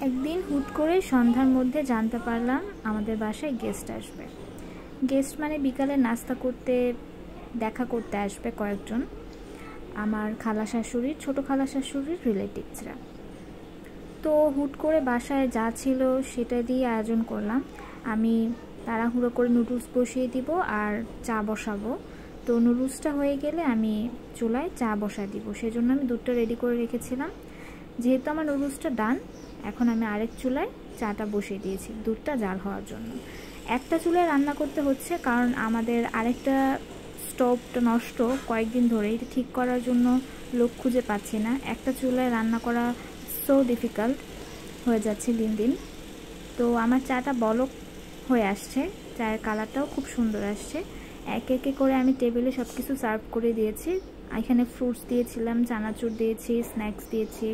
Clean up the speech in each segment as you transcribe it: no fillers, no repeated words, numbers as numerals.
একদিন হুট করে সন্ধ্যার মধ্যে জানতে পারলাম আমাদের বাসায় গেস্ট আসবে। গেস্ট মানে বিকালে নাস্তা করতে দেখা করতে আসবে কয়েকজন, আমার খালা শাশুড়ির, ছোটো খালা শাশুড়ির রিলেটিভসরা। তো হুট করে বাসায় যা ছিল সেটা দিয়ে আয়োজন করলাম। আমি তাড়াহুড়ো করে নুডলস বসিয়ে দিব আর চা বসাবো। তো নুডলসটা হয়ে গেলে আমি চুলায় চা বসা দিব, সেজন্য আমি দুধটা রেডি করে রেখেছিলাম। যেহেতু আমার নুডলসটা ডান, এখন আমি আরেক চুলায় চাটা বসিয়ে দিয়েছি দুধটা জাল হওয়ার জন্য। একটা চুলায় রান্না করতে হচ্ছে কারণ আমাদের আরেকটা স্টোভটা নষ্ট কয়েকদিন ধরে, এটা ঠিক করার জন্য লোক খুঁজে পাচ্ছি না। একটা চুলায় রান্না করা সো ডিফিকাল্ট হয়ে যাচ্ছে দিন দিন। তো আমার চাটা বলক হয়ে আসছে, চায়ের কালারটাও খুব সুন্দর আসছে। একে একে করে আমি টেবিলে সব কিছু সার্ভ করে দিয়েছি। এখানে ফ্রুটস দিয়েছিলাম, চানাচুর দিয়েছি, স্ন্যাক্স দিয়েছি,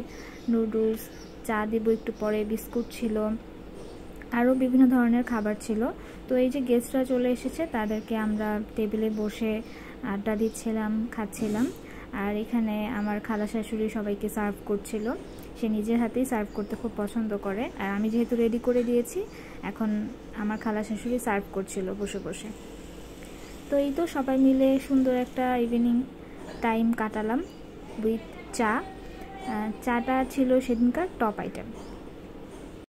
নুডলস, চা দেবো একটু পরে, বিস্কুট ছিল, আরও বিভিন্ন ধরনের খাবার ছিল। তো এই যে গেস্টরা চলে এসেছে তাদেরকে আমরা টেবিলে বসে আড্ডা দিচ্ছিলাম, খাচ্ছিলাম। আর এখানে আমার খালা শাশুড়ি সবাইকে সার্ভ করছিল। সে নিজের হাতেই সার্ভ করতে খুব পছন্দ করে, আর আমি যেহেতু রেডি করে দিয়েছি এখন আমার খালা শাশুড়ি সার্ভ করছিল বসে বসে। তো এই তো সবাই মিলে সুন্দর একটা ইভিনিং টাইম কাটালাম উইথ চা। চাটা ছিল সেদিনকার টপ আইটেম।